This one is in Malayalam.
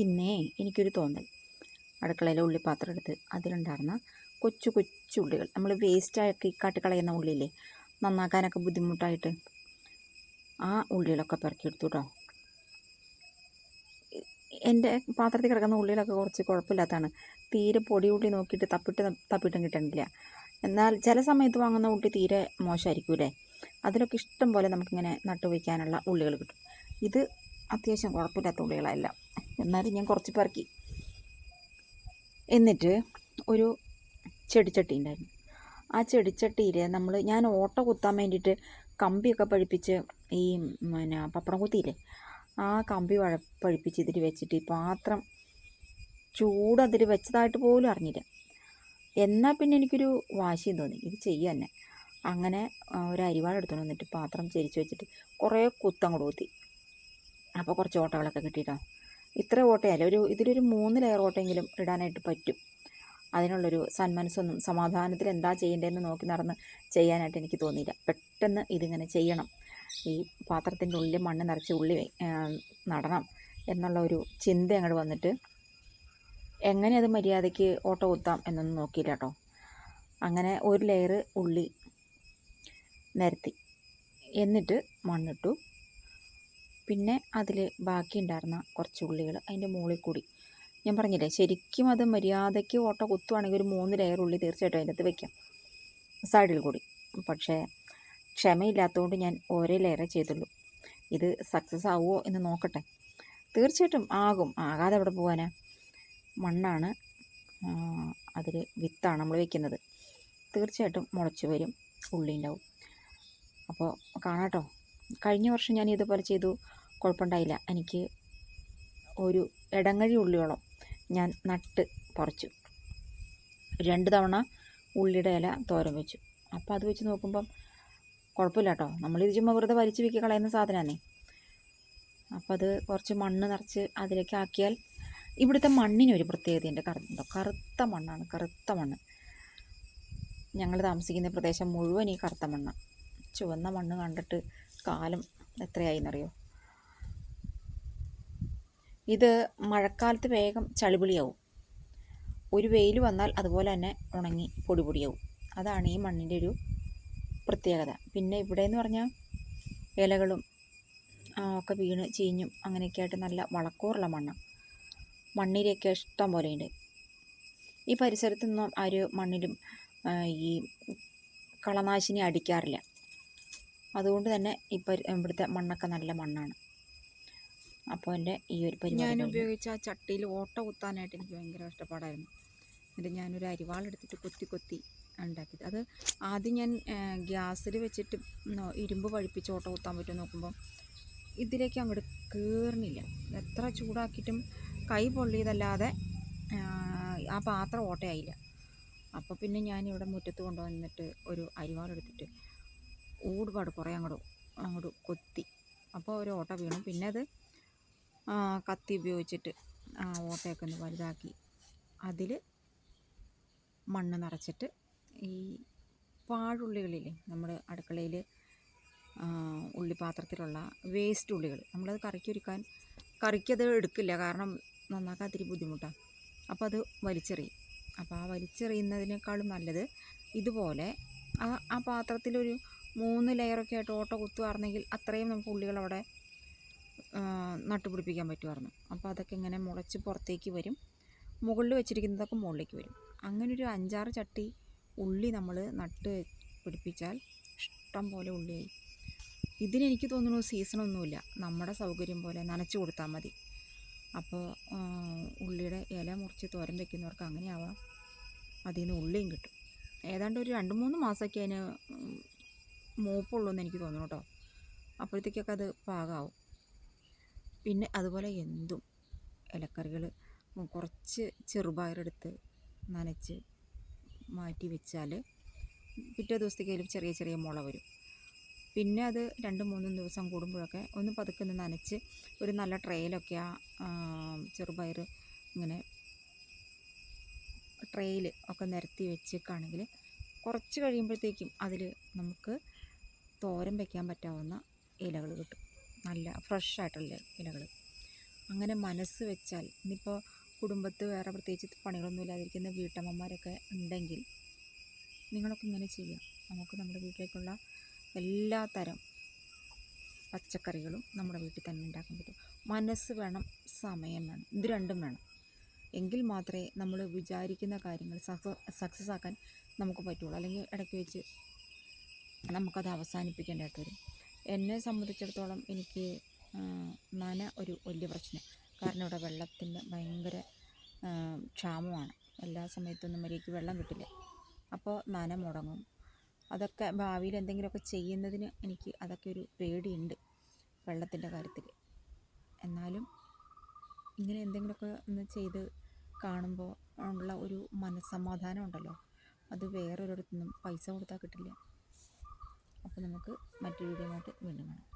ഇന്നേ എനിക്കൊരു തോന്നൽ. അടുക്കളയിലെ ഉള്ളിപ്പാത്രം എടുത്ത് അതിലുണ്ടായിരുന്ന കൊച്ചു കൊച്ചു ഉള്ളികൾ, നമ്മൾ വേസ്റ്റാക്കി കാട്ടിക്കളയുന്ന ഉള്ളിയില്ലേ, നന്നാക്കാനൊക്കെ ബുദ്ധിമുട്ടായിട്ട്, ആ ഉള്ളികളൊക്കെ പെറുക്കിയെടുത്തു കേട്ടോ. എൻ്റെ പാത്രത്തിൽ കിടക്കുന്ന ഉള്ളികളൊക്കെ കുറച്ച് കുഴപ്പമില്ലാത്തതാണ്. തീരെ പൊടി ഉള്ളി നോക്കിയിട്ട് തപ്പിട്ടും കിട്ടണില്ല. എന്നാൽ ചില സമയത്ത് വാങ്ങുന്ന ഉള്ളി തീരെ മോശമായിരിക്കൂലേ, അതിലൊക്കെ ഇഷ്ടം പോലെ നമുക്കിങ്ങനെ നട്ടുവയ്ക്കാനുള്ള ഉള്ളികൾ കിട്ടും. ഇത് അത്യാവശ്യം കുഴപ്പമില്ലാത്ത ഉള്ളികളല്ല, എന്നാലും ഞാൻ കുറച്ച് പെറുക്കി. എന്നിട്ട് ഒരു ചെടിച്ചട്ടി ഉണ്ടായിരുന്നു. ആ ചെടിച്ചട്ടിയിൽ ഞാൻ ഓട്ട കുത്താൻ വേണ്ടിയിട്ട് കമ്പിയൊക്കെ പഴിപ്പിച്ച്, ഈ പപ്പടം കുത്തിയില്ലേ, ആ കമ്പി പഴിപ്പിച്ച് ഇതിൽ വെച്ചിട്ട് ഈ പാത്രം ചൂടതിൽ വെച്ചതായിട്ട് പോലും അറിഞ്ഞില്ല. എന്നാൽ പിന്നെ എനിക്കൊരു വാശിയും തോന്നി ഇത് ചെയ്യുക തന്നെ. അങ്ങനെ ഒരു അരിവാൾ എടുത്തുകൊണ്ട് വന്നിട്ട് പാത്രം ചെരിച്ച് വെച്ചിട്ട് കുറേ കുത്തങ്ങോട്ട് കുത്തി. അപ്പോൾ കുറച്ച് ഓട്ടകളൊക്കെ കിട്ടിയിട്ടോ. ഇത്ര ഓട്ടയല്ല, ഇതിലൊരു 3 ലെയർ ഓട്ടയെങ്കിലും ഇടാനായിട്ട് പറ്റും. അതിനുള്ളൊരു സന്മനസ്സൊന്നും, സമാധാനത്തിൽ എന്താ ചെയ്യേണ്ടതെന്ന് നോക്കി നടന്ന് ചെയ്യാനായിട്ട് എനിക്ക് തോന്നിയില്ല. പെട്ടെന്ന് ഇതിങ്ങനെ ചെയ്യണം, ഈ പാത്രത്തിൻ്റെ ഉള്ളിൽ മണ്ണ് നിറച്ച് ഉള്ളി നടണം എന്നുള്ള ഒരു ചിന്ത അങ്ങോട്ട് വന്നിട്ട് എങ്ങനെ അത് മര്യാദയ്ക്ക് ഓട്ട കുത്താം എന്നൊന്നും നോക്കിയില്ല കേട്ടോ. അങ്ങനെ ഒരു ലെയർ ഉള്ളി നിരത്തി, എന്നിട്ട് മണ്ണിട്ടു. പിന്നെ അതിൽ ബാക്കിയുണ്ടായിരുന്ന കുറച്ച് ഉള്ളികൾ അതിൻ്റെ മുകളിൽ കൂടി, ഞാൻ പറഞ്ഞില്ലേ, ശരിക്കും അത് മര്യാദയ്ക്ക് ഓട്ട കുത്തുവാണെങ്കിൽ ഒരു 3 ലെയർ ഉള്ളി തീർച്ചയായിട്ടും അതിനകത്ത് വയ്ക്കാം സൈഡിൽ കൂടി. പക്ഷേ ക്ഷമയില്ലാത്തതുകൊണ്ട് ഞാൻ ഒരേ ലെയറേ ചെയ്തുള്ളൂ. ഇത് സക്സസ് ആവുമോ എന്ന് നോക്കട്ടെ. തീർച്ചയായിട്ടും ആകും, ആകാതെ എവിടെ പോകാനാ. മണ്ണാണ്, അതിൽ വിത്താണ് നമ്മൾ വയ്ക്കുന്നത്. തീർച്ചയായിട്ടും മുളച്ച് വരും, ഉള്ളി ഉണ്ടാവും. അപ്പോൾ കാണാട്ടോ. കഴിഞ്ഞ വർഷം ഞാൻ ഇതുപോലെ ചെയ്തു, കുഴപ്പമുണ്ടായില്ല. എനിക്ക് ഒരു ഇടങ്ങഴി ഉള്ളിയോളം ഞാൻ നട്ട് പറിച്ചു. 2 തവണ ഉള്ളിയുടെ ഇല തോരൻ വെച്ചു. അപ്പോൾ അത് വെച്ച് നോക്കുമ്പം കുഴപ്പമില്ല കേട്ടോ. നമ്മളിത് ചുമ്മാ വെറുതെ വലിച്ചു വെക്കി കളയുന്ന സാധനമാണേ. അപ്പോൾ അത് കുറച്ച് മണ്ണ് നിറച്ച് അതിലേക്ക് ആക്കിയാൽ, ഇവിടുത്തെ മണ്ണിനൊരു പ്രത്യേകതയുണ്ട്. കറുത്ത മണ്ണാണ്, കറുത്ത മണ്ണ്. ഞങ്ങൾ താമസിക്കുന്ന പ്രദേശം മുഴുവൻ ഈ കറുത്ത മണ്ണാണ്. ചുവന്ന മണ്ണ് കണ്ടിട്ട് കാലം എത്രയായിന്നറിയോ. ഇത് മഴക്കാലത്ത് വേഗം ചളിപിളിയാവും. ഒരു വെയിൽ വന്നാൽ അതുപോലെ തന്നെ ഉണങ്ങി പൊടിയാവും. അതാണ് ഈ മണ്ണിൻ്റെ ഒരു പ്രത്യേകത. പിന്നെ ഇവിടെ എന്ന് പറഞ്ഞാൽ ഇലകളും ഒക്കെ വീണ് ചീഞ്ഞും അങ്ങനെയൊക്കെ ആയിട്ട് നല്ല വളക്കൂറുള്ള മണ്ണാണ്. മണ്ണിരയൊക്കെ ഇഷ്ടം പോലെയുണ്ട്. ഈ പരിസരത്തൊന്നും മണ്ണിലും ഈ കളനാശിനി അടിക്കാറില്ല. അതുകൊണ്ട് തന്നെ ഇവിടുത്തെ മണ്ണൊക്കെ നല്ല മണ്ണാണ്. അപ്പോൾ എൻ്റെ ഈ ഒരു പരിപാടി ഞാൻ ഉപയോഗിച്ച ആ ചട്ടിയിൽ ഓട്ട കുത്താനായിട്ട് എനിക്ക് ഭയങ്കര കഷ്ടപ്പാടായിരുന്നു. എന്നിട്ട് ഞാനൊരു അരിവാളെടുത്തിട്ട് കൊത്തി ഉണ്ടാക്കിയത്. അത് ആദ്യം ഞാൻ ഗ്യാസിൽ വെച്ചിട്ട് ഇരുമ്പ് പഴിപ്പിച്ച് ഓട്ട കുത്താൻ പറ്റുമോ നോക്കുമ്പോൾ ഇതിലേക്ക് അങ്ങോട്ട് കയറുന്നില്ല. എത്ര ചൂടാക്കിയിട്ടും കൈ പൊള്ളിയതല്ലാതെ ആ പാത്രം ഓട്ടയായില്ല. അപ്പോൾ പിന്നെ ഞാനിവിടെ മുറ്റത്ത് കൊണ്ടുവന്നിട്ട് ഒരു അരിവാളെടുത്തിട്ട് ഊടുപാട് കുറേ അങ്ങോട്ട് കൊത്തി. അപ്പോൾ ഒരു ഓട്ട വീണു. പിന്നെ അത് കത്തി ഉപയോഗിച്ചിട്ട് ഓട്ടയൊക്കെ ഒന്ന് വലുതാക്കി അതിൽ മണ്ണ് നിറച്ചിട്ട് ഈ പാഴുള്ളികളില്ലേ, നമ്മൾ അടുക്കളയിൽ ഉള്ളിപ്പാത്രത്തിലുള്ള വേസ്റ്റ് ഉള്ളികൾ, നമ്മളത് കറിക്കത് എടുക്കില്ല, കാരണം നന്നാക്കാൻ ഇത്തിരി ബുദ്ധിമുട്ടാണ്. അപ്പോൾ അത് വലിച്ചെറിയും. അപ്പോൾ ആ വലിച്ചെറിയുന്നതിനേക്കാളും നല്ലത് ഇതുപോലെ ആ പാത്രത്തിലൊരു 3 ലെയറൊക്കെ ആയിട്ട് ഓട്ട കുത്തുമായിരുന്നെങ്കിൽ അത്രയും നമുക്ക് ഉള്ളികൾ അവിടെ നട്ടുപിടിപ്പിക്കാൻ പറ്റുമായിരുന്നു. അപ്പോൾ അതൊക്കെ ഇങ്ങനെ മുളച്ച് പുറത്തേക്ക് വരും, മുകളിൽ വെച്ചിരിക്കുന്നതൊക്കെ മുകളിലേക്ക് വരും. അങ്ങനെ ഒരു 5-6 ചട്ടി ഉള്ളി നമ്മൾ നട്ട് പിടിപ്പിച്ചാൽ ഇഷ്ടം പോലെ ഉള്ളിയായി. ഇതിനെനിക്ക് തോന്നുന്നു സീസണൊന്നുമില്ല, നമ്മുടെ സൗകര്യം പോലെ നനച്ച് കൊടുത്താൽ മതി. അപ്പോൾ ഉള്ളിയുടെ ഇല മുറിച്ച് തോരൻ വയ്ക്കുന്നവർക്ക് അങ്ങനെ ആവാം, അതിൽ നിന്ന് ഉള്ളിയും കിട്ടും. ഏതാണ്ട് ഒരു 2-3 മാസമൊക്കെ അതിന് മൂപ്പുള്ളൂ എന്ന് എനിക്ക് തോന്നുന്നു കേട്ടോ. അപ്പോഴത്തേക്കൊക്കെ അത് പാകമാവും. പിന്നെ അതുപോലെ എന്തും ഇലക്കറികൾ കുറച്ച് ചെറുപയറെടുത്ത് നനച്ച് മാറ്റി വെച്ചാൽ പിറ്റേ ദിവസത്തേക്ക് അതിൽ ചെറിയ മുള വരും. പിന്നെ അത് 2-3 ദിവസം കൂടുമ്പോഴൊക്കെ ഒന്ന് പതുക്കെ നനച്ച് ഒരു നല്ല ട്രേയിലൊക്കെ ആ ചെറുപയർ ഇങ്ങനെ ട്രേയിൽ ഒക്കെ നിരത്തി വെച്ചേക്കാണെങ്കിൽ കുറച്ച് കഴിയുമ്പോഴത്തേക്കും അതിൽ നമുക്ക് തോരൻ വയ്ക്കാൻ പറ്റാവുന്ന ഇലകൾ കിട്ടും, നല്ല ഫ്രഷ് ആയിട്ടുള്ള ഇലകൾ. അങ്ങനെ മനസ്സ് വെച്ചാൽ ഇനിയിപ്പോൾ കുടുംബത്ത് വേറെ പ്രത്യേകിച്ച് പണികളൊന്നും ഇല്ലാതിരിക്കുന്ന വീട്ടമ്മമാരൊക്കെ ഉണ്ടെങ്കിൽ നിങ്ങളൊക്കെ ഇങ്ങനെ ചെയ്യാം. നമുക്ക് നമ്മുടെ വീട്ടിലേക്കുള്ള എല്ലാ തരം പച്ചക്കറികളും നമ്മുടെ വീട്ടിൽ തന്നെ ഉണ്ടാക്കാൻ പറ്റും. മനസ്സ് വേണം, സമയം വേണം, ഇത് രണ്ടും വേണം. എങ്കിൽ മാത്രമേ നമ്മൾ വിചാരിക്കുന്ന കാര്യങ്ങൾ സക്സസ് ആക്കാൻ നമുക്ക് പറ്റുള്ളൂ. അല്ലെങ്കിൽ ഇടയ്ക്ക് വെച്ച് നമുക്കത് അവസാനിപ്പിക്കേണ്ടതായിട്ട് വരും. എന്നെ സംബന്ധിച്ചിടത്തോളം എനിക്ക് നന ഒരു വലിയ പ്രശ്നം. കാരണം ഇവിടെ വെള്ളത്തിൻ്റെ ഭയങ്കര ക്ഷാമമാണ്. എല്ലാ സമയത്തൊന്നും മര്യാദയ്ക്ക് വെള്ളം കിട്ടില്ല. അപ്പോൾ നന മുടങ്ങും. അതൊക്കെ ഭാവിയിൽ എന്തെങ്കിലുമൊക്കെ ചെയ്യുന്നതിന് എനിക്ക് അതൊക്കെ ഒരു പേടിയുണ്ട് വെള്ളത്തിൻ്റെ കാര്യത്തിൽ. എന്നാലും ഇങ്ങനെ എന്തെങ്കിലുമൊക്കെ ഒന്ന് ചെയ്ത് കാണുമ്പോൾ ഉള്ള ഒരു മനസ്സമാധാനം ഉണ്ടല്ലോ, അത് വേറൊരിടത്തുനിന്നും പൈസ കൊടുത്താൽ കിട്ടില്ല. അപ്പോൾ നമുക്ക് മറ്റൊരു വീഡിയോ ആയിട്ട് വീണ്ടും കാണാം.